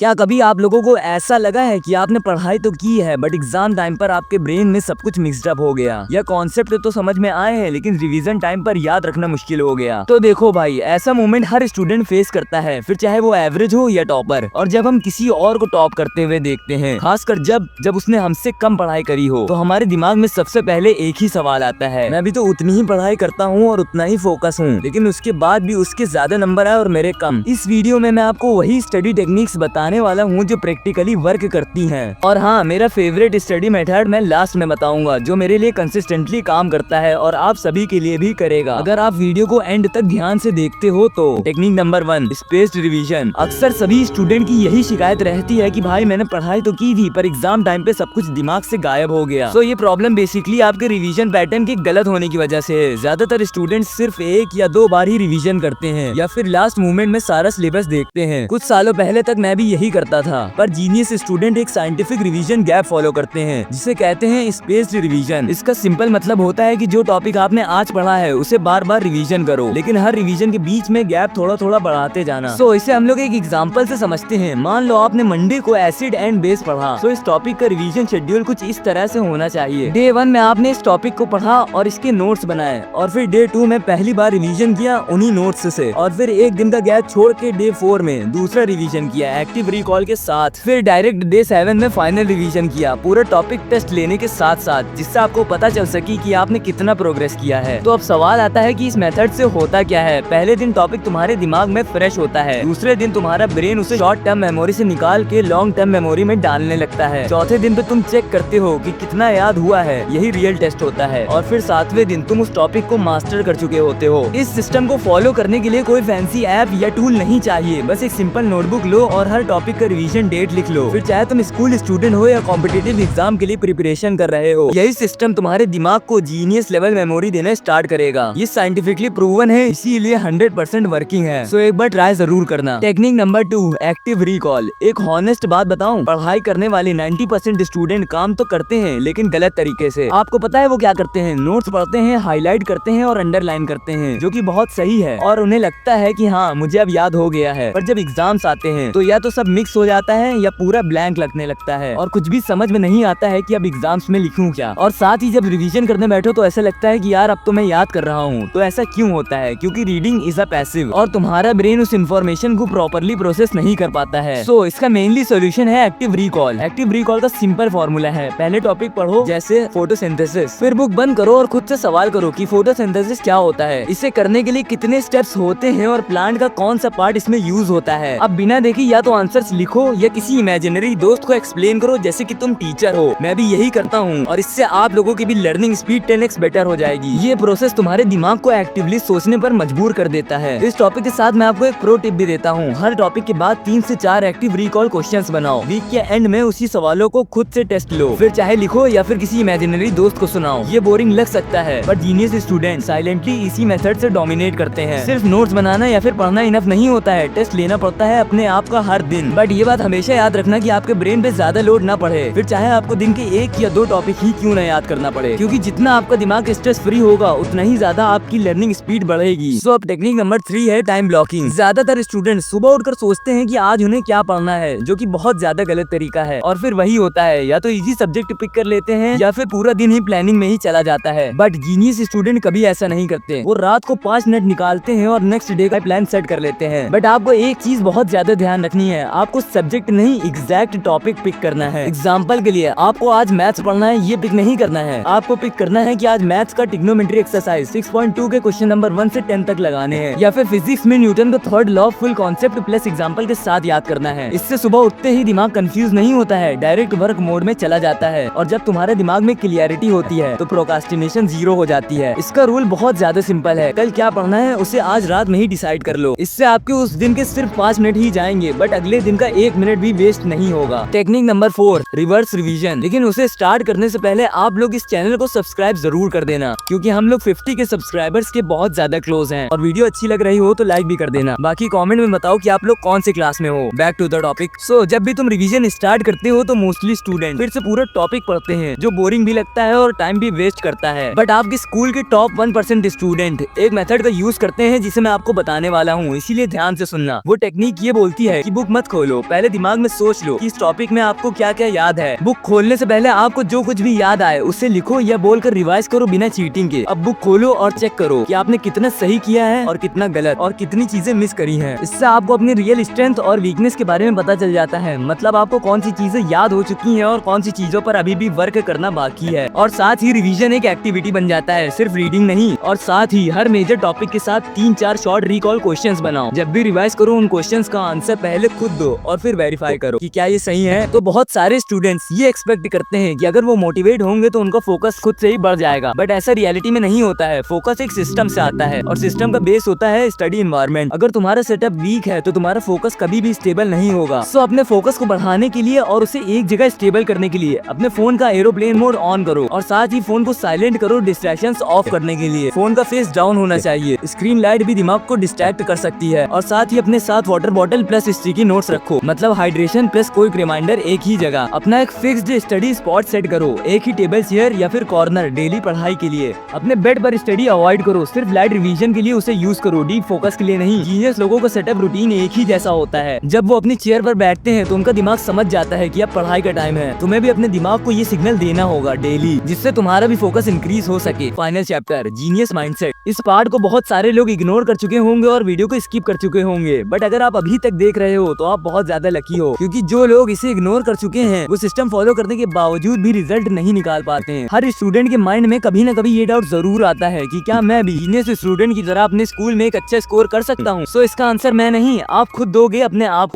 क्या कभी आप लोगों को ऐसा लगा है कि आपने पढ़ाई तो की है बट एग्जाम टाइम पर आपके ब्रेन में सब कुछ मिक्सड अप हो गया, या कॉन्सेप्ट तो समझ में आए हैं लेकिन रिवीजन टाइम पर याद रखना मुश्किल हो गया। तो देखो भाई, ऐसा मोमेंट हर स्टूडेंट फेस करता है, फिर चाहे वो एवरेज हो या टॉपर। और जब हम किसी और को टॉप करते हुए देखते हैं, खासकर जब उसने हमसे कम पढ़ाई करी हो, तो हमारे दिमाग में सबसे पहले एक ही सवाल आता है, मैं भी तो उतनी ही पढ़ाई करता हूँ और उतना ही फोकस हूँ, लेकिन उसके बाद भी उसके ज्यादा नंबर आए और मेरे कम। इस वीडियो में मैं आपको वही स्टडी टेक्निक्स बताने वाला हूँ जो प्रैक्टिकली वर्क करती हैं। और हाँ, मेरा फेवरेट स्टडी मेथड मैं लास्ट में बताऊंगा जो मेरे लिए कंसिस्टेंटली काम करता है और आप सभी के लिए भी करेगा अगर आप वीडियो को एंड तक ध्यान से देखते हो तो। Technique number 1, spaced revision. अक्सर सभी स्टूडेंट की यही शिकायत रहती है कि भाई मैंने पढ़ाई तो की थी पर एग्जाम टाइम पे सब कुछ दिमाग से गायब हो गया। तो ये प्रॉब्लम बेसिकली आपके रिवीजन पैटर्न के गलत होने की वजह से है। ज्यादातर स्टूडेंट सिर्फ 1 या 2 बार ही रिवीजन करते हैं या फिर लास्ट मोमेंट में सारा सिलेबस देखते हैं। कुछ सालों पहले तक मैं भी यही करता था, पर जीनियस स्टूडेंट एक साइंटिफिक रिवीजन गैप फॉलो करते हैं जिसे कहते हैं स्पेस्ड रिवीजन। इसका सिंपल मतलब होता है कि जो टॉपिक आपने आज पढ़ा है उसे बार बार रिवीजन करो, लेकिन हर रिवीजन के बीच में गैप थोड़ा थोड़ा बढ़ाते जाना। सो इसे हम लोग एक एग्जांपल से समझते हैं। मान लो आपने मंडे को एसिड एंड बेस पढ़ा, तो इस टॉपिक का रिवीजन शेड्यूल कुछ इस तरह से होना चाहिए। डे 1 में आपने इस टॉपिक को पढ़ा और इसके नोट्स बनाए, और फिर डे 2 में पहली बार रिवीजन किया उन्हीं नोट्स से, और फिर एक दिन का गैप छोड़ के डे 4 में दूसरा रिवीजन किया एक्टिव रिकॉल के साथ। फिर डायरेक्ट डे 7 में फाइनल रिवीजन किया पूरा टॉपिक टेस्ट लेने के साथ साथ, जिससे आपको पता चल सके कि आपने कितना प्रोग्रेस किया है। तो अब सवाल आता है कि इस मेथड से होता क्या है। पहले दिन टॉपिक तुम्हारे दिमाग में फ्रेश होता है, दूसरे दिन तुम्हारा ब्रेन उसे शॉर्ट टर्म मेमोरी से निकाल के लॉन्ग टर्म मेमोरी में डालने लगता है। चौथे दिन पे तुम चेक करते हो कि कितना याद हुआ है, यही रियल टेस्ट होता है। और फिर 7वें दिन तुम उस टॉपिक को मास्टर कर चुके होते हो। इस सिस्टम को फॉलो करने के लिए कोई फैंसी ऐप या टूल नहीं चाहिए, बस एक सिंपल नोटबुक लो और हर टॉपिक का रिवीजन डेट लिख लो। फिर चाहे तुम स्कूल स्टूडेंट हो या कॉम्पिटिटिव एग्जाम के लिए प्रिपरेशन कर रहे हो, यही सिस्टम तुम्हारे दिमाग को जीनियस लेवल मेमोरी देना स्टार्ट करेगा। ये साइंटिफिकली प्रूवन है, इसीलिए 100% वर्किंग है। सो एक बार ट्राई जरूर करना। Technique number 2, active recall. एक हॉनेस्ट बात बताऊं, पढ़ाई करने वाले 90% स्टूडेंट काम तो करते हैं लेकिन गलत तरीके से। आपको पता है वो क्या करते हैं? नोट्स पढ़ते हैं, हाईलाइट करते हैं और अंडरलाइन करते हैं, जो कि बहुत सही है और उन्हें लगता है कि हाँ मुझे अब याद हो गया है। पर जब एग्जाम्स आते हैं तो या तो सब मिक्स हो जाता है या पूरा ब्लैंक लगने लगता है और कुछ भी समझ में नहीं आता है कि अब एग्जाम्स में लिखूं क्या। और साथ ही जब रिवीजन करने बैठो तो ऐसा लगता है कि यार अब तो मैं याद कर रहा हूँ। तो ऐसा क्यों होता है? क्योंकि रीडिंग इज अ पैसिव और तुम्हारा ब्रेन उस इन्फॉर्मेशन को प्रॉपरली प्रोसेस नहीं कर पाता है। सो इसका मेनली सोल्यूशन है एक्टिव रिकॉल। एक्टिव रिकॉल का सिंपल फॉर्मूला है, पहले टॉपिक पढ़ो जैसे फोटोसिंथेसिस, फिर बुक बंद करो और खुद से सवाल करो कि फोटोसिंथेसिस क्या होता है, इसे करने के लिए कितने स्टेप्स होते हैं और प्लांट का कौन सा पार्ट इसमें यूज होता है। अब बिना देखे या तो आंसर्स लिखो या किसी इमेजिनरी दोस्त को एक्सप्लेन करो जैसे कि तुम टीचर हो। मैं भी यही करता हूँ और इससे आप लोगों की भी लर्निंग स्पीड 10x बेटर हो जाएगी। ये प्रोसेस तुम्हारे दिमाग को एक्टिवली सोचने पर मजबूर कर देता है। इस टॉपिक के साथ मैं आपको एक प्रो टिप भी देता हूँ। हर टॉपिक के बाद 3 से 4 एक्टिव रिकॉल क्वेश्चंस बनाओ। वीक के एंड में उसी सवालों को खुद से टेस्ट लो, फिर चाहे लिखो या फिर किसी इमेजिनरी दोस्त को सुनाओ। ये बोरिंग लग सकता है पर जीनियस स्टूडेंट साइलेंटली इसी मेथड से डोमिनेट करते हैं। सिर्फ नोट्स बनाना या फिर पढ़ना इनफ नहीं होता है, टेस्ट लेना पड़ता है अपने आप का हर दिन। बट ये बात हमेशा याद रखना कि आपके ब्रेन पे ज्यादा लोड ना पड़े, फिर चाहे आपको दिन के 1 या 2 टॉपिक ही क्यों ना याद करना पड़े, क्योंकि जितना आपका दिमाग स्ट्रेस फ्री होगा उतना ही ज्यादा आपकी लर्निंग स्पीड बढ़ेगी। सो अब टेक्निक नंबर 3 है टाइम ब्लॉकिंग। ज्यादातर स्टूडेंट सुबह उठकर सोचते हैं कि आज उन्हें क्या पढ़ना है, जो कि बहुत ज्यादा गलत तरीका है। और फिर वही होता है, या तो इजी सब्जेक्ट पिक कर लेते हैं या फिर पूरा दिन ही प्लानिंग में ही चला जाता है। बट जीनियस स्टूडेंट कभी ऐसा नहीं करते, वो रात को 5 मिनट निकालते हैं और नेक्स्ट डे का प्लान सेट कर लेते हैं। बट आपको एक चीज बहुत ज्यादा ध्यान रखनी है, आपको सब्जेक्ट नहीं एग्जैक्ट टॉपिक पिक करना है। एग्जाम्पल के लिए आपको आज मैथ्स पढ़ना है, ये पिक नहीं करना है। आपको पिक करना है कि आज मैथ्स का ट्रिग्नोमेट्री एक्सरसाइज 6.2 के क्वेश्चन नंबर 1 से 10 तक लगाने हैं, या फिर फिजिक्स में न्यूटन का 3rd law full concept plus example के साथ याद करना है। इससे सुबह उठते ही दिमाग कंफ्यूज नहीं होता है, डायरेक्ट वर्क मोड में चला जाता है। और जब तुम्हारे दिमाग में क्लियरिटी होती है तो प्रोक्रास्टिनेशन 0 हो जाती है। इसका रूल बहुत ज्यादा सिंपल है, कल क्या पढ़ना है उसे आज रात में ही डिसाइड कर लो। इससे आपके उस दिन के सिर्फ 5 मिनट ही जाएंगे, बट अगले दिन का 1 मिनट भी वेस्ट नहीं होगा। Technique number 4, reverse revision. लेकिन उसे स्टार्ट करने से पहले आप लोग इस चैनल को सब्सक्राइब जरूर कर देना, क्योंकि हम लोग 50 के सब्सक्राइबर्स के बहुत ज्यादा क्लोज हैं। और वीडियो अच्छी लग रही हो तो लाइक भी कर देना। बाकी कमेंट में बताओ कि आप लोग कौन से क्लास में हो। Back to the topic. So जब भी तुम रिवीजन स्टार्ट करते हो तो मोस्टली स्टूडेंट फिर से पूरा टॉपिक पढ़ते हैं, जो बोरिंग भी लगता है और टाइम भी वेस्ट करता है। बट आपके स्कूल के टॉप 1% स्टूडेंट एक मेथड का यूज करते हैं जिसे मैं आपको बताने वाला हूँ, इसीलिए ध्यान से सुनना। वो टेक्निक ये बोलती है कि बुक मत खोलो, पहले दिमाग में सोच लो कि इस टॉपिक में आपको क्या क्या याद है। बुक खोलने से पहले आपको जो कुछ भी याद आए उससे लिखो या बोलकर रिवाइज करो बिना चीटिंग के। अब बुक खोलो और चेक करो कि आपने कितना सही किया है और कितना गलत, और कितनी चीजें मिस करी हैं। इससे आपको अपनी रियल स्ट्रेंथ और वीकनेस के बारे में पता चल जाता है, मतलब आपको कौन सी चीजें याद हो चुकी हैं और कौन सी चीजों पर अभी भी वर्क करना बाकी है। और साथ ही रिवीजन एक एक्टिविटी बन जाता है, सिर्फ रीडिंग नहीं। और साथ ही हर मेजर टॉपिक के साथ 3-4 शॉर्ट रिकॉल क्वेश्चंस बनाओ। जब भी रिवाइज करो उन क्वेश्चंस का आंसर पहले खुद दो और फिर वेरीफाई करो कि क्या ये सही है। तो बहुत सारे स्टूडेंट्स ये एक्सपेक्ट करते हैं कि अगर वो मोटिवेट होंगे तो उनका फोकस खुद से ही बढ़ जाएगा, बट ऐसा रियलिटी में नहीं होता है। फोकस एक सिस्टम से आता है और सिस्टम का बेस होता है स्टडी एनवायरनमेंट। अगर तुम्हारा सेटअप वीक है तो तुम्हारा फोकस कभी भी स्टेबल नहीं होगा। सो अपने फोकस को बढ़ाने के लिए और उसे एक जगह स्टेबल करने के लिए अपने फोन का एरोप्लेन मोड ऑन करो और साथ ही फोन को साइलेंट करो डिस्ट्रैक्शंस ऑफ करने के लिए। फोन का फेस डाउन होना चाहिए, स्क्रीन लाइट भी दिमाग को डिस्ट्रैक्ट कर सकती है। और साथ ही अपने साथ water bottle plus sticky notes रखो, मतलब हाइड्रेशन प्लस कोई रिमाइंडर एक ही जगह। अपना एक फिक्स्ड स्टडी स्पॉट सेट करो, एक ही टेबल चेयर या फिर कॉर्नर डेली पढ़ाई के लिए। अपने बेड पर स्टडी अवॉइड करो, सिर्फ लाइट रिवीजन के लिए उसे यूज करो, डीप फोकस के लिए नहीं। जीनियस लोगों का सेटअप रूटीन एक ही जैसा होता है। जब वो अपनी चेयर पर बैठते हैं तो उनका दिमाग समझ जाता है कि अब पढ़ाई का टाइम है। तुम्हें भी अपने दिमाग को ये सिग्नल देना होगा डेली, जिससे तुम्हारा भी फोकस इंक्रीज हो सके। Final chapter, genius mindset. इस पार्ट को बहुत सारे लोग इग्नोर कर चुके होंगे और वीडियो को स्किप कर चुके होंगे, बट अगर आप अभी तक देख रहे हो तो आप बहुत ज्यादा लकी हो, क्योंकि जो लोग इसे इग्नोर कर चुके हैं वो सिस्टम फॉलो करने के बावजूद भी रिजल्ट नहीं निकाल पाते हैं। हर स्टूडेंट के माइंड में कभी न कभी ये डाउट जरूर आता है कि क्या मैं भी जीनियस स्टूडेंट की तरह अपने स्कूल में एक अच्छा स्कोर कर सकता हूँ। सो इसका आंसर मैं नहीं, आप खुद दोगे अपने आप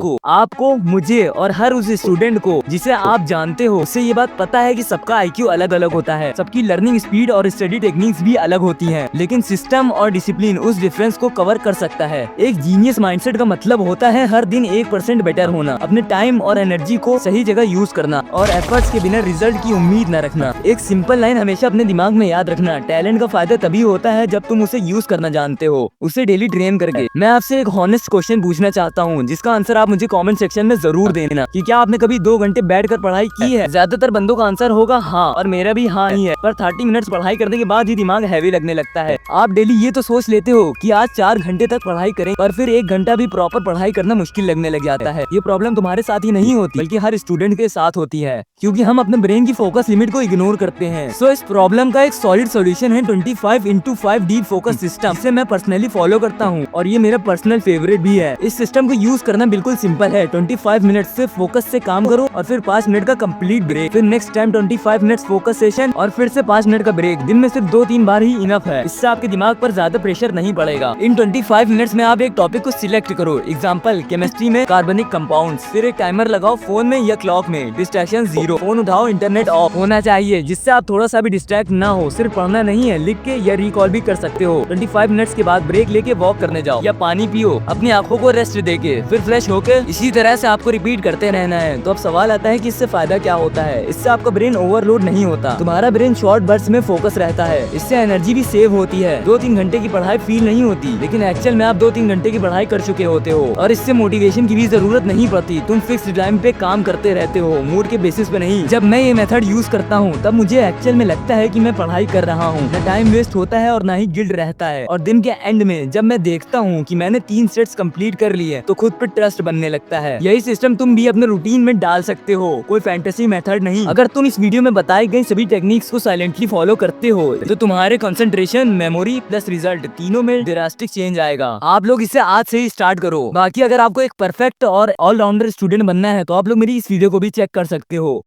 को, मुझे और हर उस स्टूडेंट को जिसे आप जानते हो। उससे ये बात पता है कि सबका आईक्यू अलग अलग होता है, सबकी लर्निंग स्पीड और स्टडी टेक्निक्स भी अलग होती हैं, लेकिन सिस्टम और डिसिप्लिन उस डिफरेंस को कवर कर सकता है। एक जीनियस माइंडसेट का मतलब होता है हर दिन 1% बेटर होना, अपने टाइम और एनर्जी को सही जगह यूज करना और एफर्ट्स के बिना रिजल्ट की उम्मीद न रखना। एक सिंपल लाइन हमेशा अपने दिमाग में याद रखना, टैलेंट का फायदा तभी होता है जब तुम उसे यूज करना जानते हो, उसे डेली ट्रेन करके। मैं आपसे एक हॉनेस्ट क्वेश्चन पूछना चाहता हूँ, जिसका आंसर आप मुझे कमेंट सेक्शन में जरूर देना कि क्या आपने कभी 2 घंटे बैठकर पढ़ाई की है। ज्यादातर बंदों का आंसर होगा हाँ, और मेरा भी हाँ ही है। पर 30 मिनट्स पढ़ाई करने के बाद ही दिमाग हैवी लगने लगता है। आप डेली ये तो सोच लेते हो कि आज 4 घंटे तक पढ़ाई करें, पर फिर 1 घंटा भी प्रॉपर पढ़ाई करना मुश्किल लगने लग जाता है। ये प्रॉब्लम तुम्हारे साथ ही नहीं होती, बल्कि हर स्टूडेंट के साथ होती है, क्योंकि हम अपने ब्रेन की फोकस लिमिट को इग्नोर करते हैं। सो इस प्रॉब्लम का एक सॉलिड सॉल्यूशन है 25x5 डीप फोकस सिस्टम, जिसे मैं पर्सनली फॉलो करता हूँ और ये मेरा पर्सनल फेवरेट भी है। इस सिस्टम को यूज करना बिल्कुल सिंपल है। 25 मिनट से फोकस से काम करो और फिर 5 मिनट का कंप्लीट ब्रेक, फिर next time 25 minute focus session और फिर से 5 मिनट का ब्रेक। दिन में सिर्फ 2-3 बार ही इनफ है, इससे आपके दिमाग पर ज्यादा प्रेशर नहीं पड़ेगा। इन 25 मिनट्स में आप एक टॉपिक को सिलेक्ट करो, एग्जाम्पल केमिस्ट्री में कार्बनिक कंपाउंड्स, फिर एक टाइमर लगाओ फोन में या क्लॉक में, डिस्ट्रैक्शन 0, फोन उठाओ, इंटरनेट ऑफ होना चाहिए, जिससे आप थोड़ा सा भी डिस्ट्रैक्ट ना हो। सिर्फ पढ़ना नहीं है, लिख के या रिकॉल भी कर सकते हो। 25 मिनट्स के बाद ब्रेक लेके वॉक करने जाओ या पानी पियो, अपनी आंखों को रेस्ट देके, फिर फ्रेश होके इसी तरह से आपको रिपीट करते रहना है। तो अब सवाल आता है कि इससे फायदा क्या होता है। इससे आपका ब्रेन ओवरलोड नहीं होता, तुम्हारा ब्रेन शॉर्ट बर्स्ट में फोकस रहता है, इससे एनर्जी भी सेव होती है। 2-3 घंटे की पढ़ाई फील नहीं होती, लेकिन एक्चुअल में आप 2-3 घंटे की पढ़ाई कर चुके होते हो। और इससे मोटिवेशन की भी जरूरत नहीं पड़ती, तुम फिक्स टाइम पे काम करते रहते हो, मूड के बेसिस पे नहीं। जब मैं ये मेथड यूज करता हूँ तब मुझे एक्चुअल में लगता है कि मैं पढ़ाई कर रहा हूँ, न टाइम वेस्ट होता है और ना ही गिल्ट रहता है। और दिन के एंड में जब मैं देखता हूँ कि मैंने 3 सेट्स कंप्लीट कर लिए तो खुद पे ट्रस्ट बनने लगता है। यही सिस्टम तुम भी अपने रूटीन में डाल सकते हो, कोई फैंटेसी मेथड नहीं। अगर तुम इस वीडियो में बताई गई सभी टेक्निक्स को साइलेंटली फॉलो करते हो तो तुम्हारे कंसंट्रेशन, मेमोरी प्लस रिजल्ट तीनों में ड्रास्टिक चेंज आएगा। आप लोग इसे आज से ही स्टार्ट करो। बाकी अगर आपको एक परफेक्ट और ऑलराउंडर स्टूडेंट बनना है तो आप लोग मेरी इस वीडियो को भी चेक कर सकते हो।